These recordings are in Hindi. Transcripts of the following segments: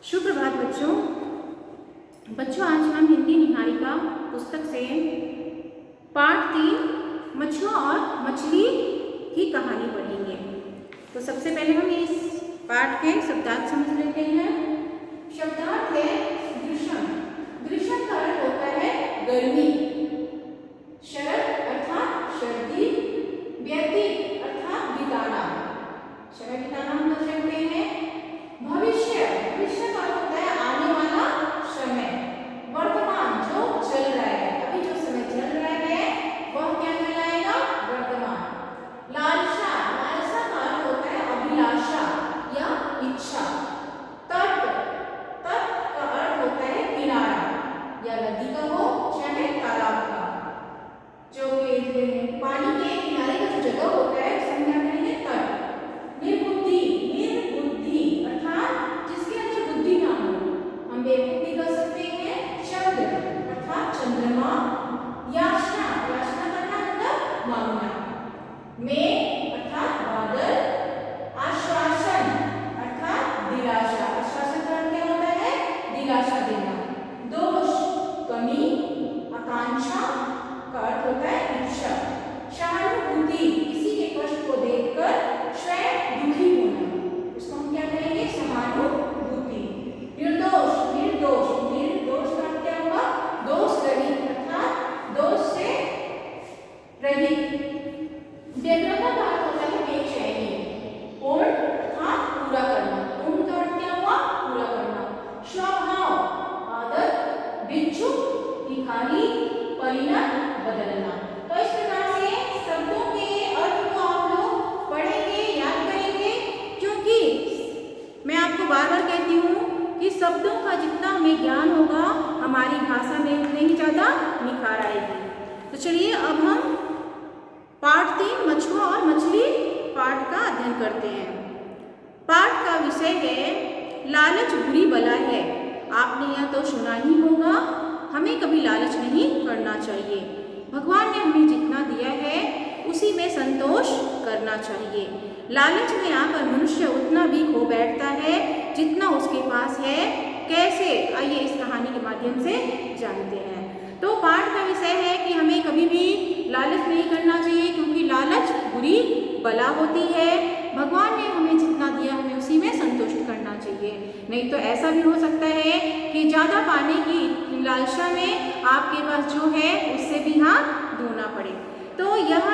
सुप्रभात बच्चों। आज हम हिंदी निहारिका पुस्तक से पाठ 3 मछुआ और मछली की कहानी पढ़ेंगे। तो सबसे पहले हम इस पाठ के शब्दार्थ समझ लेते हैं। शब्दार्थ है ग्रीष्म। ग्रीष्म का अर्थ होता है गर्मी। शरद अर्थात सर्दी। व्यतीत अर्थात बिताना। समय बिताना हम लोग कहते हैं। भविष्य का होता है आने वाला समय। वर्तमान जो चल रहा है, अभी जो समय चल रहा है वह क्या कहलाएगा? वर्तमान। लालसा का अर्थ होता है अभिलाषा या इच्छा। तट का अर्थ होता है किनारा, या नदी का हो चाहे तालाब का। जो पानी के किनारे का जो जगह होता है उसे हम क्या कहेंगे? तट। निर्बुद्धि अर्थात जिसके अंदर बुद्धि ना हो, हम बेवकूफी कर सकते हैं। चंद्र अर्थात चंद्रमा। याचना करना मतलब मांगना। मेघ अर्थात बादल। आश्वासन अर्थात दिलासा। आश्वासन का अर्थ क्या होता है? दिलासा देना। दोष कमी। आकांक्षा का अर्थ होता है इच्छा। सहानुभूति किसी के कष्ट को देखकर स्वयं दुखी होना, उसको हम क्या कहेंगे? सहानुभूति। निर्दोष का अर्थ क्या हुआ? दोष रहित अर्थात दोष से रहित। व्यग्रता का अर्थ होता है बेचैनी। पूर्ण अर्थात पूरा करना। पूर्ण का अर्थ क्या हुआ? पूरा करना। स्वभाव आदत। भिक्षुक भिखारी। परिणत बदलना। तो इस प्रकार से शब्दों के अर्थ को आप लोग पढ़ेंगे, याद करेंगे, क्योंकि मैं आपको बार बार कहती हूँ कि शब्दों का जितना हमें ज्ञान होगा हमारी भाषा में उतनी ही ज़्यादा निखार आएगी। तो चलिए अब हम पाठ 3 मछुआ और मछली पाठ का अध्ययन करते हैं। पाठ का विषय है लालच बुरी बला है। आपने यह तो सुना ही होगा, हमें कभी लालच नहीं करना चाहिए। भगवान ने हमें जितना दिया है उसी में संतोष करना चाहिए। लालच में आकर मनुष्य उतना भी खो बैठता है जितना उसके पास है। कैसे? आइए इस कहानी के माध्यम से जानते हैं। तो पाठ का विषय है कि हमें कभी भी लालच नहीं करना चाहिए, क्योंकि लालच बुरी बला होती है। भगवान ने हमें जितना दिया हमें उसी में संतुष्ट करना चाहिए। नहीं तो ऐसा भी हो सकता है कि ज़्यादा पाने की लालसा में आपके पास जो है उससे भी हाथ धोना पड़े। तो यह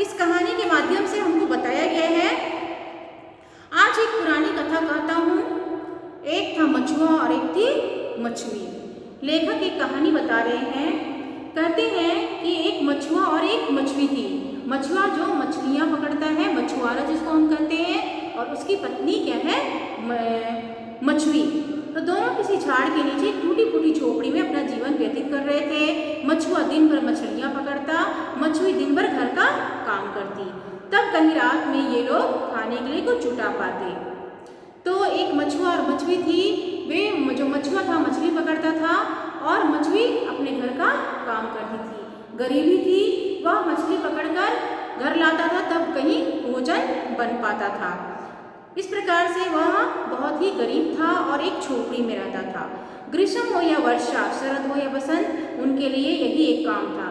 इस कहानी के माध्यम से हमको बताया गया है। आज एक पुरानी कथा कहता हूँ। एक था मछुआ और एक थी मछली। लेखक एक कहानी बता रहे हैं। कहते हैं कि एक मछुआ और एक मछली थी। मछुआ जो मछलियाँ पकड़ता है, मछुआरा जिसको हम कहते हैं, और उसकी पत्नी क्या है? मछली। तो दोनों किसी झाड़ के नीचे टूटी फूटी झोपड़ी में अपना जीवन व्यतीत कर रहे थे। मछुआ दिन भर मछलियाँ पकड़ता, मछली दिन भर घर का काम करती। तब कहीं रात में ये लोग खाने के लिए कुछ जुटा पाते। तो एक मछुआ और मछली थी। वे जो मछुआ था मछली पकड़ता था और मछली अपने घर का काम करती थी। गरीबी थी, वह मछली पकड़कर घर लाता था तब कहीं भोजन बन पाता था। इस प्रकार से वह बहुत ही गरीब था और एक झोपड़ी में रहता था। ग्रीष्म हो या वर्षा, शरद हो या बसंत, उनके लिए यही एक काम था,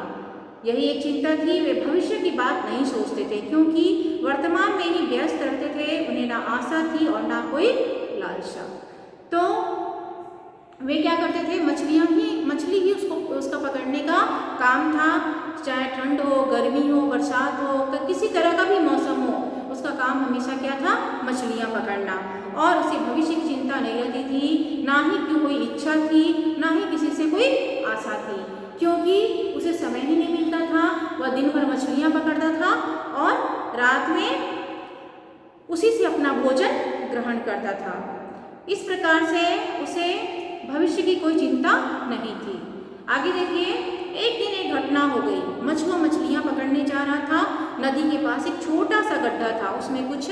यही एक चिंता थी। वे भविष्य की बात नहीं सोचते थे, क्योंकि वर्तमान में ही व्यस्त रहते थे। उन्हें ना आशा थी और ना कोई लालसा। तो वे क्या करते थे? मछली ही उसका पकड़ने का काम था। चाहे ठंड हो, गर्मी हो, बरसात हो, किसी तरह का भी मौसम हो, उसका काम हमेशा क्या था? मछलियाँ पकड़ना। और उसे भविष्य की चिंता नहीं रहती थी, ना ही कोई इच्छा थी, ना ही किसी से कोई आशा थी, क्योंकि उसे समय ही नहीं मिलता था। वह दिन भर मछलियाँ पकड़ता था और रात में उसी से अपना भोजन ग्रहण करता था। इस प्रकार से उसे भविष्य की कोई चिंता नहीं थी। आगे देखिए, एक दिन एक घटना हो गई। मछुआ मछलियाँ पकड़ने जा रहा था। नदी के पास एक छोटा सा गड्ढा था, उसमें कुछ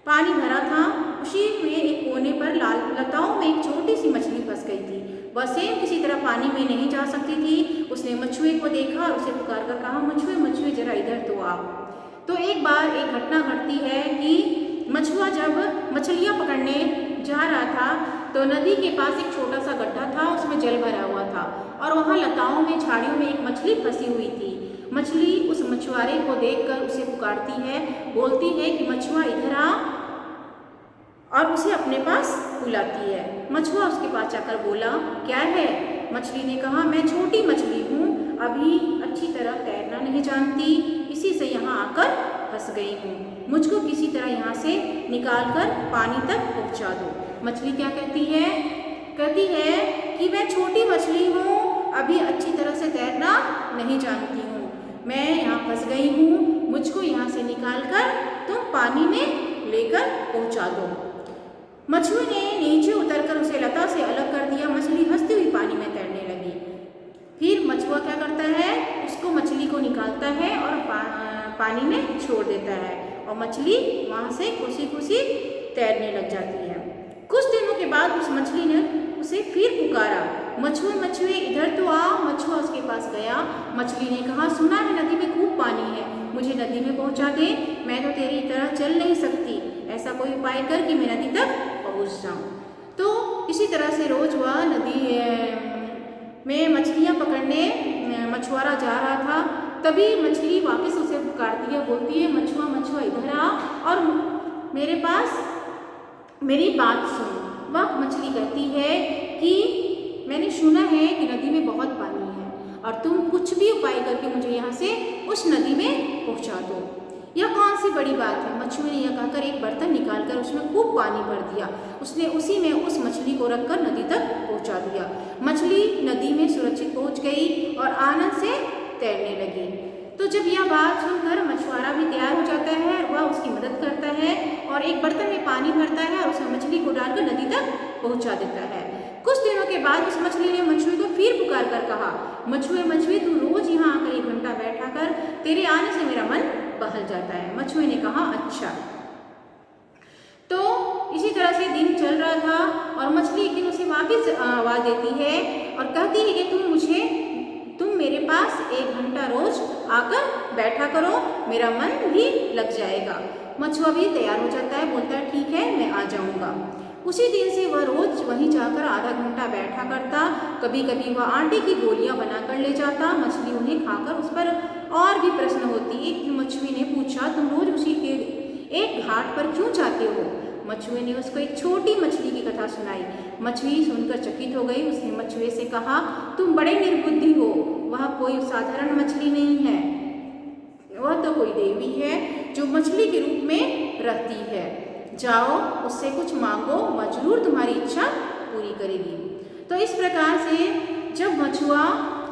पानी भरा था। उसी में एक कोने पर लाल लताओं में एक छोटी सी मछली फंस गई थी। वह सेम किसी तरह पानी में नहीं जा सकती थी। उसने मछुए को देखा और उसे पुकार कर कहा, मछुए जरा इधर तो आओ। तो एक बार एक घटना घटती है कि मछुआ जब मछलियाँ पकड़ने जा रहा था तो नदी के पास एक छोटा सा गड्ढा था, उसमें जल भरा हुआ था और वहाँ लताओं में, झाड़ियों में एक मछली फंसी हुई थी। मछली उस मछुआरे को देखकर उसे पुकारती है, बोलती है कि मछुआ इधर आ, और उसे अपने पास बुलाती है। मछुआ उसके पास जाकर बोला, क्या है? मछली ने कहा, मैं छोटी मछली हूँ, अभी अच्छी तरह तैरना नहीं जानती, इसी से यहाँ आकर फंस गई हूँ, मुझको किसी तरह यहाँ से निकाल कर पानी तक पहुँचा दो। मछली क्या कहती है? कहती है कि मैं छोटी मछली हूँ, अभी अच्छी तरह से तैरना नहीं जानती हूँ, मैं यहाँ फंस गई हूँ, मुझको यहाँ से निकाल कर तुम पानी में लेकर पहुँचा दो। मछुए ने नीचे उतरकर उसे लता से अलग कर दिया। मछली हंसती हुई पानी में तैरने लगी। फिर मछुआ क्या करता है? उसको, मछली को निकालता है और पानी में छोड़ देता है और मछली वहाँ से खुशी खुशी तैरने लग जाती है। कुछ दिनों के बाद उस मछली ने उसे फिर पुकारा, मछुए मछुए इधर तो आ। मछुआ उसके पास गया। मछली ने कहा, सुना है नदी में खूब पानी है, मुझे नदी में पहुँचा दे, मैं तो तेरी तरह चल नहीं सकती, ऐसा कोई उपाय कर कि मैं नदी तक पहुँच जाऊँ। तो इसी तरह से रोज वह नदी में मछलियाँ पकड़ने मछुआरा जा रहा था। तभी मछली वापस उसे पुकारती है, बोलती है, मछुआ मछुआ इधर आ और मेरे पास मेरी बात सुन। वह मछली कहती है कि मैंने सुना है कि नदी में बहुत पानी है और तुम कुछ भी उपाय करके मुझे यहाँ से उस नदी में पहुँचा दो। यह कौन सी बड़ी बात है? मछुए ने यह कहकर एक बर्तन निकालकर उसमें खूब पानी भर दिया। उसने उसी में उस मछली को रखकर नदी तक पहुँचा दिया। मछली नदी में सुरक्षित पहुँच गई और आनंद से तैरने लगी। तो जब यह बात सुनकर मछुआरा भी तैयार हो जाता है, वह उसकी मदद करता है और एक बर्तन में पानी भरता है और उसमें मछली को डालकर नदी तक पहुँचा देता है। कुछ दिनों के बाद उस मछली ने मछुए को फिर पुकार कर कहा, मछुए मछुए तू रोज यहाँ आकर 1 घंटा बैठा कर, तेरे आने से मेरा मन बहल जाता है। मछुए ने कहा, अच्छा। तो इसी तरह से दिन चल रहा था और मछली एक दिन उसे वापस आवाज देती है और कहती है कि तुम मेरे पास 1 घंटा रोज आकर बैठा करो, मेरा मन भी लग जाएगा। मछुआ भी तैयार हो जाता है, बोलता है ठीक है, मैं आ जाऊँगा। उसी दिन से वह रोज वहीं जाकर आधा घंटा बैठा करता। कभी कभी वह आटे की गोलियां बनाकर ले जाता। मछली उन्हें खाकर उस पर और भी प्रश्न होती। एक दिन मछुए ने पूछा, तुम रोज उसी के एक घाट पर क्यों जाते हो? मछुए ने उसको एक छोटी मछली की कथा सुनाई। मछली सुनकर चकित हो गई। उसने मछुए से कहा, तुम बड़े निर्बुद्धि हो, वह कोई साधारण मछली नहीं है, वह तो कोई देवी है जो मछली के रूप में रहती है। जाओ उससे कुछ मांगो, वह जरूर तुम्हारी इच्छा पूरी करेगी। तो इस प्रकार से जब मछुआ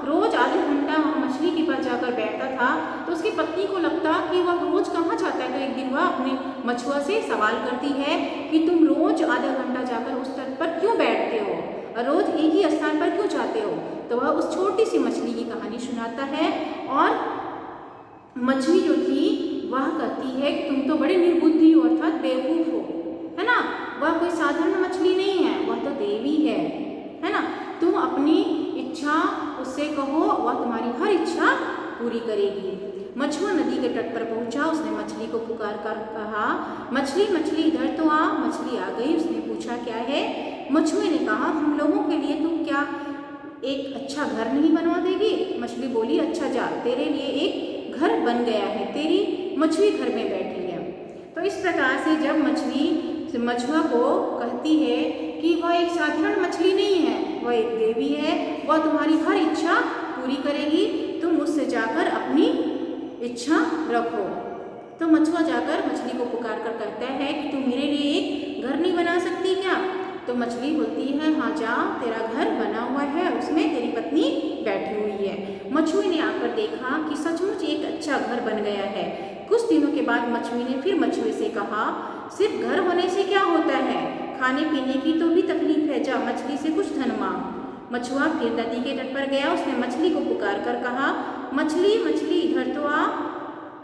रोज आधे घंटा वहाँ मछली के पास जाकर बैठता था तो उसकी पत्नी को लगता कि वह रोज कहाँ जाता है। तो एक दिन वह अपने मछुआ से सवाल करती है कि तुम रोज आधा घंटा जाकर उस तट पर क्यों बैठते हो और रोज एक ही स्थान पर क्यों जाते हो? तो वह उस छोटी सी मछली की कहानी सुनाता है और मछली जो थी वह कहती है कि तुम तो बड़े निर्बुद्धि हो, अर्थात बेवकूफ हो, है ना, वह कोई साधारण मछली नहीं है, वह तो देवी है ना। तुम अपनी इच्छा उससे कहो, वह तुम्हारी हर इच्छा पूरी करेगी। मछुआ नदी के तट पर पहुंचा। उसने मछली को पुकार कर कहा, मछली मछली इधर तो आ। मछली आ गई। उसने पूछा, क्या है? मछुए ने कहा, हम लोगों के लिए तुम क्या एक अच्छा घर नहीं बनवा देगी? मछली बोली, अच्छा जा, तेरे लिए एक घर बन गया है, तेरी मछली घर में बैठी है। तो इस प्रकार से जब मछली मछुआ को कहती है कि वह एक साधारण मछली नहीं है, वह एक देवी है, वह तुम्हारी हर इच्छा पूरी करेगी, तुम उससे जाकर अपनी इच्छा रखो। तो मछुआ जाकर मछली को पुकार कर कहता है कि तुम मेरे लिए एक घर नहीं बना सकती क्या? तो मछली बोलती है, हाँ जा, तेरा घर बना हुआ है, उसमें तेरी पत्नी बैठी हुई है। मछुए ने आकर देखा कि सचमुच एक अच्छा घर बन गया है। कुछ दिनों के बाद मछुए ने फिर मछुए से कहा, सिर्फ घर होने से क्या होता है, खाने पीने की तो भी तकलीफ है, जा मछली से कुछ धन मांग। मछुआ फिर नदी के तट पर गया। उसने मछली को पुकार कर कहा, मछली मछली इधर तो आ।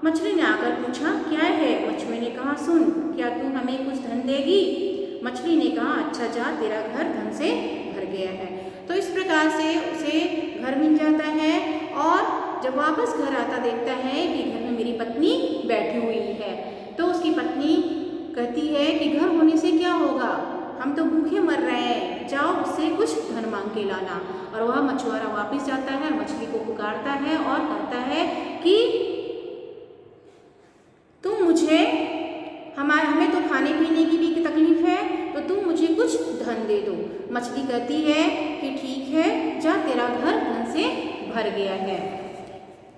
मछली ने आकर पूछा, क्या है? मछुए ने कहा, सुन, क्या तू हमें कुछ धन देगी? मछली ने कहा, अच्छा जा, तेरा घर धन से भर गया है। तो इस प्रकार से उसे घर मिल जाता है और जब वापस घर आता देखता है कि घर में मेरी पत्नी बैठी हुई है। तो उसकी पत्नी कहती है कि घर होने से क्या होगा, हम तो भूखे मर रहे हैं, जाओ उससे कुछ धन मांग के लाना। और वह मछुआरा वापस जाता है, मछली को पुकारता है और कहता है कि तुम मुझे, हमें तो खाने पीने की भी तकलीफ है, तो तुम मुझे कुछ धन दे दो। मछली कहती है कि ठीक है, जा, तेरा घर धन से भर गया है।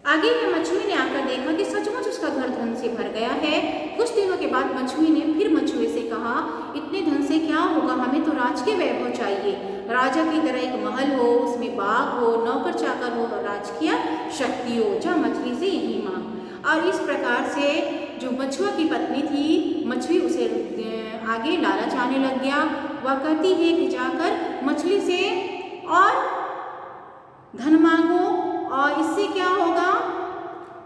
आगे में मछुए ने आकर देखा कि सचमुच उसका घर धन से भर गया है। कुछ दिनों के बाद मछुए ने फिर मछुए से कहा, इतने धन से क्या होगा, हमें तो राजकीय वैभव चाहिए। राजा की तरह एक महल हो, उसमें बाग हो, नौकर चाकर हो और राजकीय शक्ति हो। जा, मछली से यही मांग। और इस प्रकार से जो मछुआ की पत्नी थी, मछली उसे आगे लालच आने लग गया। वह कहती है कि जाकर मछली से और धन मांगो, और इससे क्या होगा,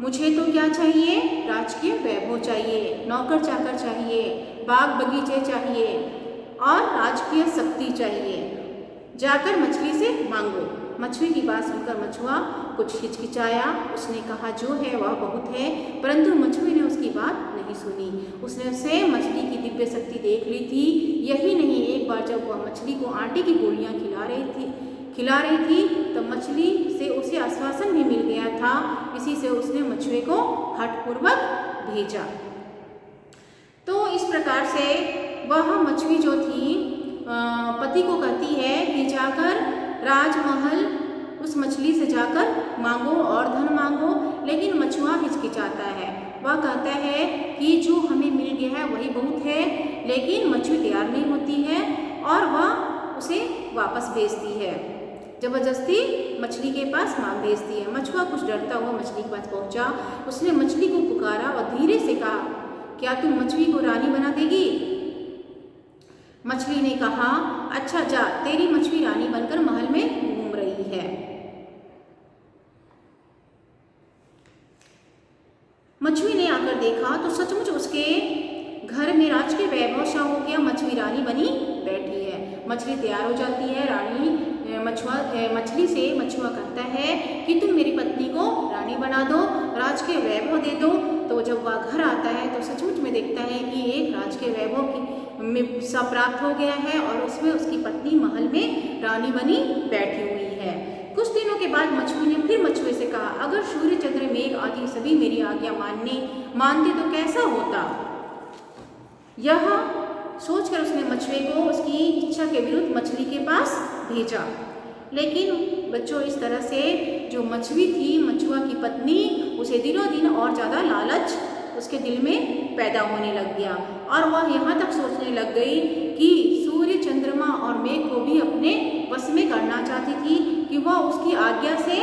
मुझे तो क्या चाहिए, राजकीय वैभव चाहिए, नौकर चाकर चाहिए, बाग बगीचे चाहिए और राजकीय शक्ति चाहिए। जाकर मछली से मांगो। मछली की बात सुनकर मछुआ कुछ हिचकिचाया। उसने कहा जो है वह बहुत है, परंतु मछली ने उसकी बात नहीं सुनी। उसने उसे मछली की दिव्य शक्ति देख ली थी। यही नहीं, एक बार जब वह मछली को आटे की गोलियां खिला रही थी तो मछली से उसे आश्वासन भी मिल गया था। इसी से उसने मछुए को हठपूर्वक भेजा। तो इस प्रकार से वह मछली जो थी पति को कहती है कि जाकर राजमहल उस मछली से जाकर मांगो और धन मांगो, लेकिन मछुआ हिचकिचाता है। वह कहता है कि जो हमें मिल गया है वही बहुत है, लेकिन मछली तैयार नहीं होती है और वह उसे वापस भेजती है। जबरदस्ती मछली के पास मांग भेजती है। मछुआ कुछ डरता हुआ मछली के पास पहुंचा। उसने मछली को पुकारा और धीरे से कहा, क्या तुम मछली को रानी बना देगी? मछली ने कहा, अच्छा जा, तेरी मछली रानी बनकर महल में घूम रही है। मछली ने आकर देखा तो सचमुच उसके घर में राजकीय वैभव छा हो गया। मछली रानी बनी बैठी है। मछली तैयार हो जाती है। रानी मछली से मछुआ कहता है कि तुम मेरी पत्नी को रानी बना दो, राजकीय वैभव दे दो। तो जब वह घर आता है तो सचमुच में देखता है कि एक राजकीय वैभव में सब प्राप्त हो गया है और उसमें उसकी पत्नी महल में रानी बनी बैठी हुई है। कुछ दिनों के बाद मछली ने फिर मछुए से कहा, अगर सूर्य चंद्र मेघ आदि सभी मेरी आज्ञा मानते तो कैसा होता। यह सोचकर उसने मछुए को उसकी इच्छा के विरुद्ध मछली के पास भेजा। लेकिन बच्चों, इस तरह से जो मछली थी, मछुआ की पत्नी, उसे दिनों दिन और ज़्यादा लालच उसके दिल में पैदा होने लग गया और वह यहाँ तक सोचने लग गई कि सूर्य, चंद्रमा और मेघ को भी अपने वश में करना चाहती थी कि वह उसकी आज्ञा से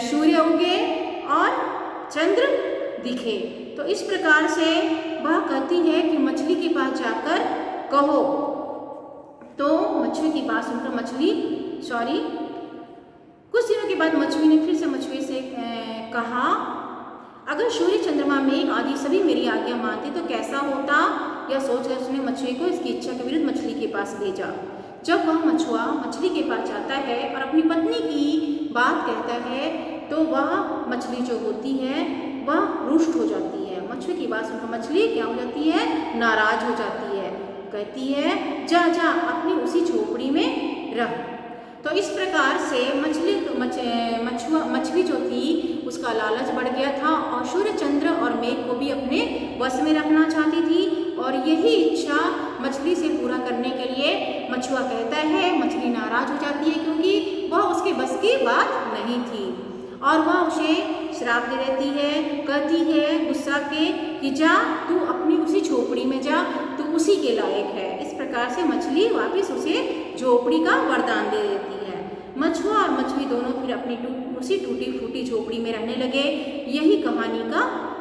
सूर्य उगे और चंद्र दिखे। तो इस प्रकार से वह कहती है कि मछली के पास जाकर कहो। तो मछली की बात सुनकर कुछ दिनों के बाद मछली ने फिर से मछली से कहा, अगर सूर्य, चंद्रमा, मेघ आदि सभी मेरी आज्ञा मानते तो कैसा होता। यह सोचकर उसने मछली को इसकी इच्छा के विरुद्ध मछली के पास भेजा। जब वह मछुआ मछली के पास जाता है और अपनी पत्नी की बात कहता है तो वह मछली जो होती है वह रुष्ट हो जाती है। मछली की बात सुनकर मछली क्या हो जाती है, नाराज हो जाती है। कहती है, जा जा अपनी उसी झोपड़ी में रह। तो इस प्रकार से मछली जो थी उसका लालच बढ़ गया था और सूर्य, चंद्र और मेघ को भी अपने वश में रखना चाहती थी और यही इच्छा मछली से पूरा करने के लिए मछुआ कहता है। मछली नाराज हो जाती है क्योंकि वह उसके बस की बात नहीं थी और वह उसे श्राप दे देती है। कहती है गुस्सा के कि जा, तू अपनी उसी झोपड़ी में जा, तू उसी के लायक है। इस प्रकार से मछली वापस उसे झोपड़ी का वरदान दे देती है। मछुआ और मछली दोनों फिर अपनी उसी टूटी फूटी झोपड़ी में रहने लगे। यही कहानी का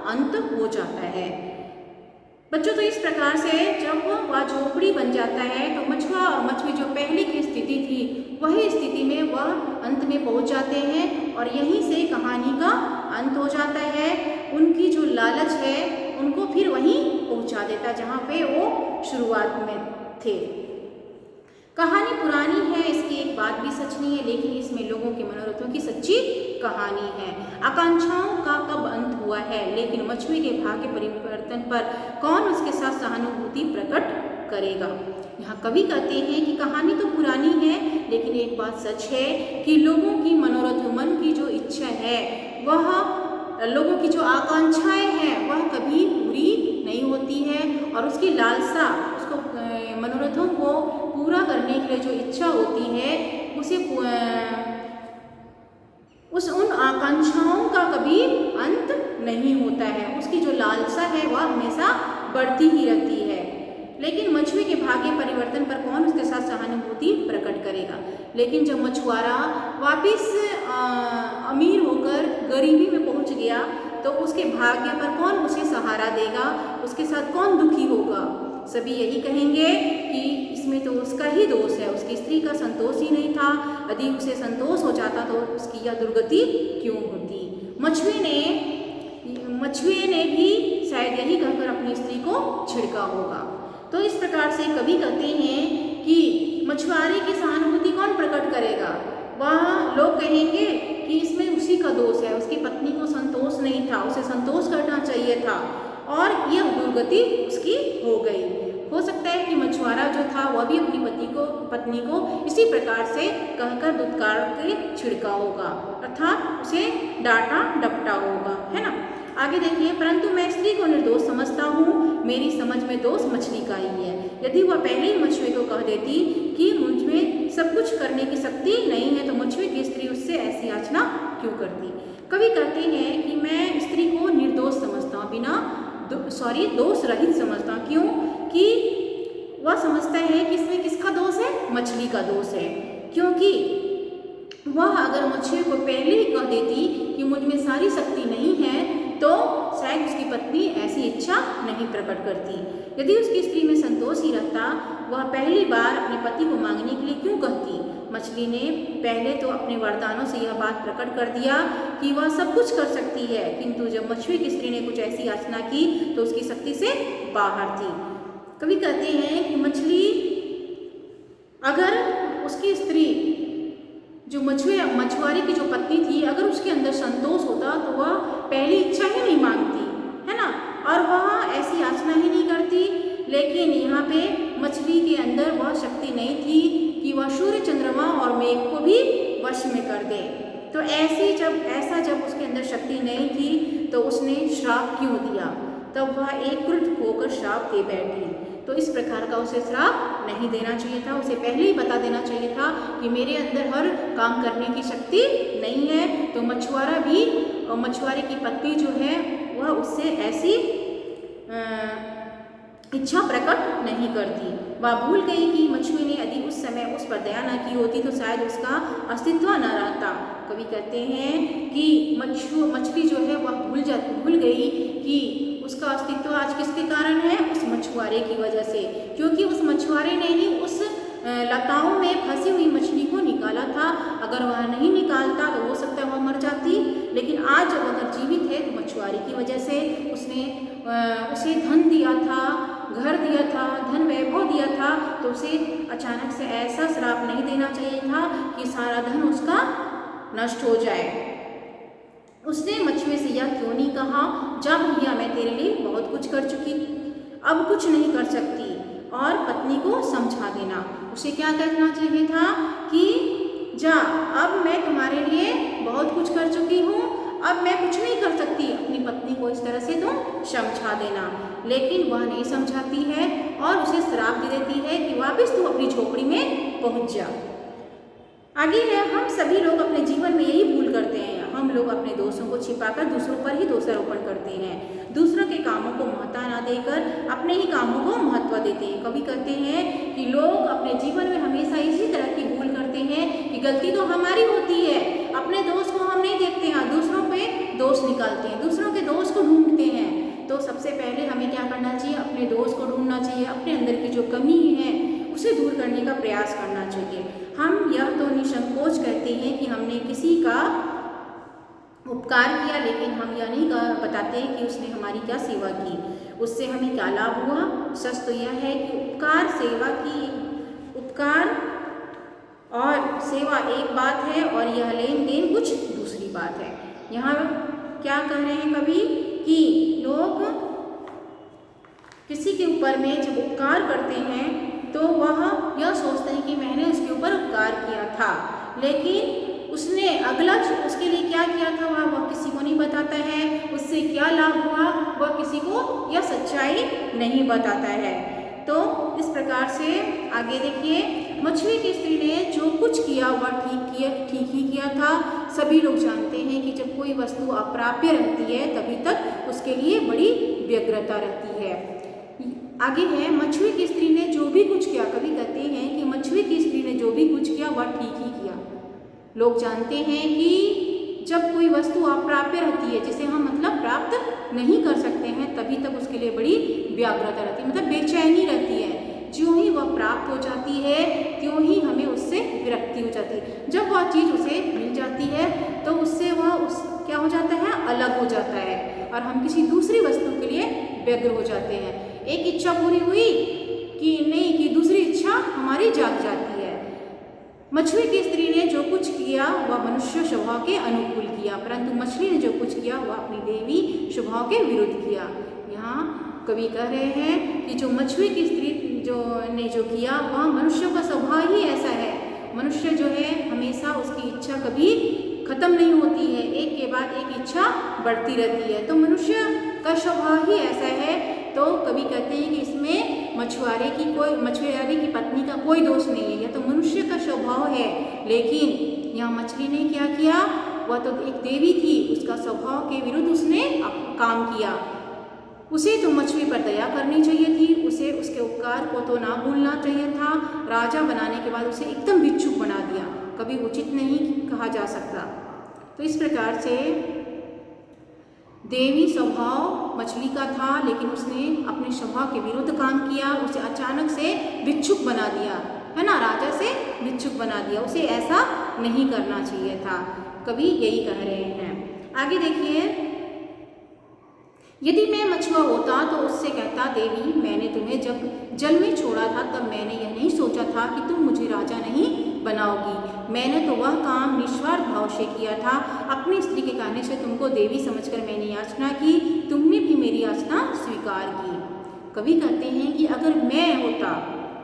अंत हो जाता है। बच्चों, तो इस प्रकार से जब वह झोपड़ी बन जाता है तो मछुआ और मछली जो पहले की स्थिति थी वही स्थिति में वह अंत में पहुंच जाते हैं और यहीं से कहानी का अंत हो जाता है। उनकी जो लालच है उनको फिर वहीं पहुंचा देता जहाँ पे वो शुरुआत में थे। कहानी पुरानी है, इसकी एक बात भी सच नहीं है, लेकिन इसमें लोगों के मनोरथों की सच्ची कहानी है। आकांक्षाओं का कब अंत हुआ है, लेकिन मछली के भाग्य परिवर्तन पर कौन उसके साथ सहानुभूति प्रकट करेगा। यहाँ कवि कहते हैं कि कहानी तो पुरानी है, लेकिन एक बात सच है कि लोगों की मनोरथ, मन की जो इच्छा है, वह लोगों की जो आकांक्षाएं हैं वह कभी पूरी नहीं होती है, और उसकी लालसा, उसको मनोरथों को पूरा करने के लिए जो इच्छा होती है उसे उन आकांक्षाओं का कभी अंत नहीं होता है। उसकी जो लालसा है वह हमेशा बढ़ती ही रहती है। लेकिन मछुए के भाग्य परिवर्तन पर कौन उसके साथ सहानुभूति प्रकट करेगा। लेकिन जब मछुआरा वापिस अमीर होकर गरीबी में पहुंच गया तो उसके भाग्य पर कौन उसे सहारा देगा, उसके साथ कौन दुखी होगा। सभी यही कहेंगे कि इसमें तो उसका ही दोष है, उसकी स्त्री का संतोष ही नहीं था। यदि उसे संतोष हो जाता तो उसकी यह दुर्गति क्यों होती। मछुए ने भी शायद यही कहकर अपनी स्त्री को छिड़का होगा। तो इस प्रकार से कवि कहते हैं कि मछुआरे की सहानुभूति कौन प्रकट करेगा। वह लोग कहेंगे कि इसमें उसी का दोष है, उसकी पत्नी को संतोष नहीं था, उसे संतोष करना चाहिए था और यह दुर्गति उसकी हो गई। हो सकता है कि मछुआरा जो था वह भी अपनी पत्नी को इसी प्रकार से कहकर दुत्कार के छिड़का होगा, अर्थात उसे डांटा डपटा होगा, है ना। आगे देखिए, परंतु मैं स्त्री को निर्दोष समझता हूँ, मेरी समझ में दोष मछली का ही है। यदि वह पहले ही मछुए को कह देती कि मुझ में सब कुछ करने की शक्ति नहीं है तो मछुए की स्त्री उससे ऐसी याचना क्यों करती। कवि कहते हैं कि मैं स्त्री को निर्दोष समझता हूँ, दोष रहित समझता हूँ। क्यों कि वह समझता है कि इसमें किसका दोष है, मछली का दोष है। क्योंकि वह अगर मछुए को पहले ही कह देती कि मुझ में सारी शक्ति नहीं है तो शायद उसकी पत्नी ऐसी इच्छा नहीं प्रकट करती। यदि उसकी स्त्री में संतोष ही रहता, वह पहली बार अपने पति को मांगने के लिए क्यों कहती। मछली ने पहले तो अपने वरदानों से यह बात प्रकट कर दिया कि वह सब कुछ कर सकती है, किंतु जब मछुए की स्त्री ने कुछ ऐसी याचना की तो उसकी शक्ति से बाहर थी। कवि कहते हैं कि मछली, अगर उसकी स्त्री जो मछुआरे की जो पत्नी थी, अगर उसके अंदर संतोष होता तो वह पहली इच्छा ही नहीं मांगती, है ना, और वह ऐसी याचना ही नहीं करती। लेकिन यहाँ पे मछली के अंदर वह शक्ति नहीं थी कि वह सूर्य, चंद्रमा और मेघ को भी वश में कर दे। तो जब उसके अंदर शक्ति नहीं थी तो उसने श्राप क्यों दिया, तब वह एक क्रुद्ध होकर श्राप दे बैठी। तो इस प्रकार का उसे श्राप नहीं देना चाहिए था, उसे पहले ही बता देना चाहिए था कि मेरे अंदर हर काम करने की शक्ति नहीं है। तो मछुआरा भी और मछुआरे की पत्नी जो है वह उससे ऐसी इच्छा प्रकट नहीं करती। वह भूल गई कि मछुए ने यदि उस समय उस पर दया न की होती तो शायद उसका अस्तित्व न रहता। कवि कहते हैं कि मछली जो है वह भूल गई कि उसका अस्तित्व आज किसके कारण है, उस मछुआरे की वजह से, क्योंकि उस मछुआरे ने ही उस लताओं में फंसी हुई मछली को निकाला था। अगर वह नहीं निकालता तो हो सकता है वह मर जाती, लेकिन आज जब अगर जीवित है तो मछुआरे की वजह से उसने उसे धन दिया था, घर दिया था, धन वैभव दिया था, तो उसे अचानक से ऐसा श्राप नहीं देना चाहिए था कि सारा धन उसका नष्ट हो जाए। उसने मछुए से यह क्यों नहीं कहा, जा भैया मैं तेरे लिए बहुत कुछ कर चुकी, अब कुछ नहीं कर सकती, और पत्नी को समझा देना। उसे क्या कहना चाहिए था कि जा, अब मैं तुम्हारे लिए बहुत कुछ कर चुकी हूँ, अब मैं कुछ नहीं कर सकती। अपनी पत्नी को इस तरह से तुम समझा देना, लेकिन वह नहीं समझाती है और उसे श्राप दे देती है कि वापस तू अपनी झोपड़ी में पहुँच जा। आगे है, हम सभी लोग अपने जीवन में यही भूल करते हैं। हम लोग अपने दोषों को छिपाकर दूसरों पर ही दोषारोपण करते हैं, दूसरों के कामों को महत्व न देकर अपने ही कामों को महत्व देते हैं। कवि कहते हैं कि लोग अपने जीवन में हमेशा इसी तरह की भूल करते हैं कि गलती तो हमारी होती है, अपने दोष को हम नहीं देखते हैं, दूसरों पे दोष निकालते हैं, दूसरों के दोष को ढूंढते हैं। तो सबसे पहले हमें क्या करना चाहिए, अपने दोष को ढूंढना चाहिए, अपने अंदर की जो कमी है उसे दूर करने का प्रयास करना चाहिए। हम यह तो निसंकोच कहते हैं कि हमने किसी का उपकार किया, लेकिन हम यह नहीं बताते कि उसने हमारी क्या सेवा की, उससे हमें क्या लाभ हुआ। सच तो यह है कि उपकार और सेवा एक बात है और यह लेन देन कुछ दूसरी बात है। यहाँ क्या कह रहे हैं कवि कि लोग किसी के ऊपर में जब उपकार करते हैं तो वह यह सोचते हैं कि मैंने उसके ऊपर उपकार किया था, लेकिन उसने अगला उसके लिए क्या किया था वह किसी को नहीं बताता है, उससे क्या लाभ हुआ वह किसी को यह सच्चाई नहीं बताता है। तो इस प्रकार से आगे देखिए, मछली की स्त्री ने जो कुछ किया वह ठीक ही किया था। सभी लोग जानते हैं कि जब कोई वस्तु अप्राप्य रहती है तभी तक उसके लिए बड़ी व्यग्रता रहती है। आगे है, मछली की स्त्री ने जो भी कुछ किया, कवि कहते हैं कि मछली की स्त्री ने जो भी कुछ किया वह ठीक ही किया। लोग जानते हैं कि जब कोई वस्तु अप्राप्य रहती है, जिसे हम मतलब प्राप्त नहीं कर सकते हैं, तभी तक उसके लिए बड़ी व्याग्रता रहती है, मतलब बेचैनी रहती है। ज्यों ही वह प्राप्त हो जाती है त्यों ही हमें उससे विरक्ति हो जाती है। जब वह चीज़ उसे मिल जाती है तो उससे वह क्या हो जाता है, अलग हो जाता है और हम किसी दूसरी वस्तु के लिए व्यग्र हो जाते हैं। एक इच्छा पूरी हुई कि नहीं कि दूसरी इच्छा हमारी जाग जाती है। मछली की स्त्री ने जो कुछ किया वह मनुष्य स्वभाव के अनुकूल किया, परंतु मछली ने जो कुछ किया वह अपनी देवी स्वभाव के विरुद्ध किया। यहाँ कवि कह रहे हैं कि जो मछली की स्त्री ने जो किया वह मनुष्य का स्वभाव ही ऐसा है। मनुष्य जो है हमेशा उसकी इच्छा कभी खत्म नहीं होती है, एक के बाद एक इच्छा बढ़ती रहती है। तो मनुष्य का स्वभाव ही ऐसा है। तो कवि कहते हैं कि इसमें मछुआरे की पत्नी का कोई दोष नहीं है, यह तो मनुष्य का स्वभाव है। लेकिन यहाँ मछली ने क्या किया, वह तो एक देवी थी, उसका स्वभाव के विरुद्ध उसने काम किया। उसे तो मछली पर दया करनी चाहिए थी, उसे उसके उपकार को तो ना भूलना चाहिए था। राजा बनाने के बाद उसे एकदम भिक्षुक बना दिया, कभी उचित नहीं कहा जा सकता। तो इस प्रकार से देवी स्वभाव मछली का था, लेकिन उसने अपने स्वभाव के विरुद्ध काम किया, उसे अचानक से भिक्षुक बना दिया, है ना, राजा से भिक्षुक बना दिया। उसे ऐसा नहीं करना चाहिए था, कवि यही कह रहे हैं। आगे देखिए, यदि मैं मछुआ होता तो उससे कहता, देवी मैंने तुम्हें जब जल में छोड़ा था तब मैंने यह नहीं सोचा था कि तुम मुझे राजा नहीं बनाओगी। मैंने तो वह काम निस्वार्थ भाव से किया था। अपनी स्त्री के कहने से तुमको देवी समझकर मैंने याचना की, तुमने भी मेरी याचना स्वीकार की। कवि कहते हैं कि अगर मैं होता,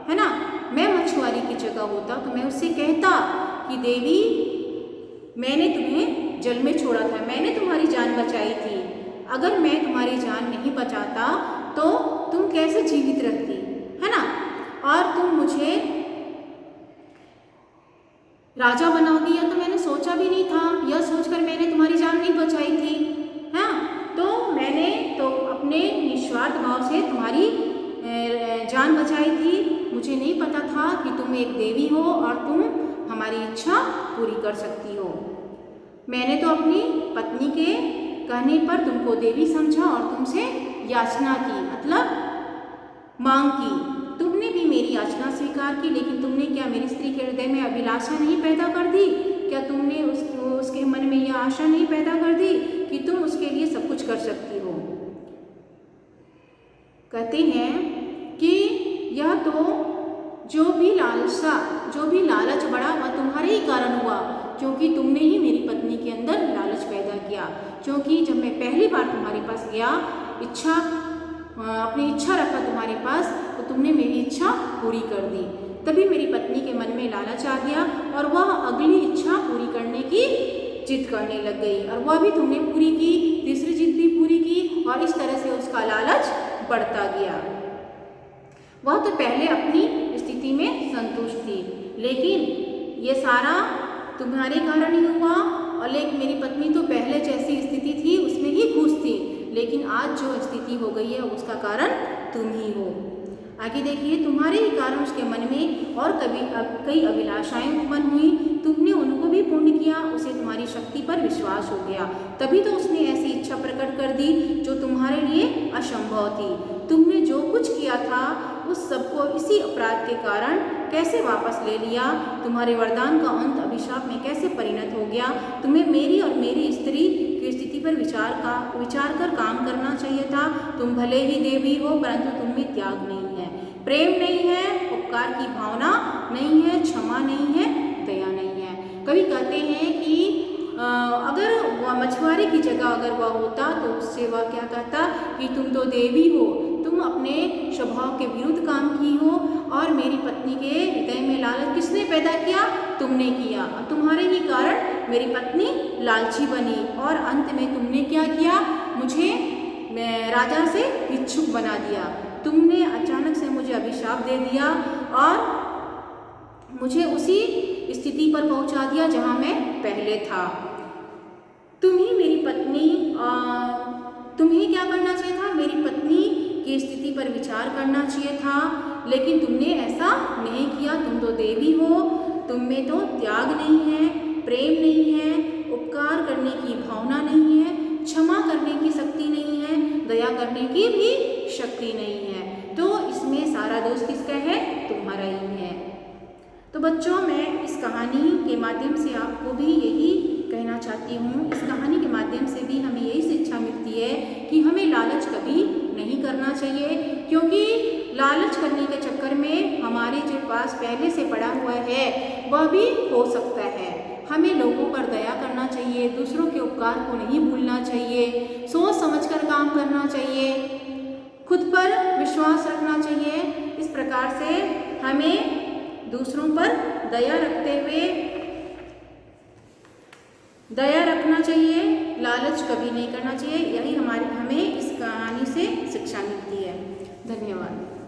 है ना, मैं मछुआरी की जगह होता तो मैं उससे कहता कि देवी मैंने तुम्हें जल में छोड़ा था, मैंने तुम्हारी जान बचाई थी। अगर मैं तुम्हारी जान नहीं बचाता तो तुम कैसे जीवित रहती, है ना, और तुम मुझे राजा बनाओगी यह तो मैंने सोचा भी नहीं था। यह सोचकर मैंने तुम्हारी जान नहीं बचाई थी, हाँ, तो मैंने तो अपने निस्वार्थ भाव से तुम्हारी जान बचाई थी। मुझे नहीं पता था कि तुम एक देवी हो और तुम हमारी इच्छा पूरी कर सकती हो। मैंने तो अपनी पत्नी के कहने पर तुमको देवी समझा और तुमसे याचना की, मतलब मांग की। तुमने भी मेरी याचना स्वीकार की, लेकिन तुमने क्या मेरी स्त्री के हृदय में अभिलाषा नहीं पैदा कर दी? क्या तुमने उसके मन में यह आशा नहीं पैदा कर दी कि तुम उसके लिए सब कुछ कर सकती हो? कहते हैं कि यह तो जो भी लालच बढ़ा वह तुम्हारे ही कारण हुआ, क्योंकि तुमने ही मेरी पत्नी के अंदर लालच पैदा किया। क्योंकि जब मैं पहली बार तुम्हारे पास गया, अपनी इच्छा रखा तुम्हारे पास, तो तुमने मेरी इच्छा पूरी कर दी। तभी मेरी पत्नी के मन में लालच आ गया और वह अगली इच्छा पूरी करने की जिद करने लग गई, और वह भी तुमने पूरी की, तीसरी जिद भी पूरी की, और इस तरह से उसका लालच बढ़ता गया। वह तो पहले अपनी स्थिति में संतुष्ट थी, लेकिन ये सारा तुम्हारे कारण ही हुआ। और लेकिन मेरी पत्नी तो पहले जैसी स्थिति थी उसमें ही खुश थी, लेकिन आज जो स्थिति हो गई है उसका कारण तुम ही हो। आगे देखिए, तुम्हारे ही कारण उसके मन में और कई अभिलाषाएं उत्पन्न हुई, तुमने उनको भी पूर्ण किया, उसे तुम्हारी शक्ति पर विश्वास हो गया, तभी तो उसने ऐसी इच्छा प्रकट कर दी जो तुम्हारे लिए असंभव थी। तुमने जो कुछ किया था उस सबको इसी अपराध के कारण कैसे वापस ले लिया? तुम्हारे वरदान का अंत अभिशाप में कैसे परिणत हो गया? तुम्हें मेरी और मेरी स्त्री की स्थिति पर विचार कर काम करना चाहिए था। तुम भले ही देवी हो, परंतु तुम में त्याग नहीं है, प्रेम नहीं है, उपकार की भावना नहीं है, क्षमा नहीं है, दया नहीं है। कवि कहते हैं कि अगर वह मछुआरे की जगह अगर वह होता तो उससे वह क्या कहता कि तुम तो देवी हो, तुम अपने के विरुद्ध काम की हो, और मेरी पत्नी के हृदय में लालच किसने पैदा किया? तुमने किया। और तुम्हारे ही कारण मेरी पत्नी लालची बनी, और अंत में तुमने क्या किया? मुझे राजा से इच्छुक बना दिया। तुमने अचानक से मुझे अभिशाप दे दिया और मुझे उसी स्थिति पर पहुंचा दिया जहां मैं पहले था। तुम्हें मेरी पत्नी तुम्हें क्या करना चाहिए था? मेरी पत्नी की स्थिति पर विचार करना चाहिए था, लेकिन तुमने ऐसा नहीं किया। तुम तो देवी हो, तुम में तो त्याग नहीं है, प्रेम नहीं है, उपकार करने की भावना नहीं है, क्षमा करने की शक्ति नहीं है, दया करने की भी शक्ति नहीं है। तो इसमें सारा दोष किसका है? तुम्हारा ही है। तो बच्चों, मैं इस कहानी के माध्यम से आपको भी यही कहना चाहती हूँ, इस कहानी के माध्यम से भी हमें यही शिक्षा मिलती है कि हमें लालच कभी नहीं करना चाहिए, क्योंकि लालच करने के चक्कर में हमारे जो पास पहले से पड़ा हुआ है वह भी हो सकता है। हमें लोगों पर दया करना चाहिए, दूसरों के उपकार को नहीं भूलना चाहिए, सोच समझकर काम करना चाहिए, खुद पर विश्वास रखना चाहिए। इस प्रकार से हमें दूसरों पर दया रखना चाहिए, लालच कभी नहीं करना चाहिए। यही हमें इस कहानी से शिक्षा मिलती है। धन्यवाद।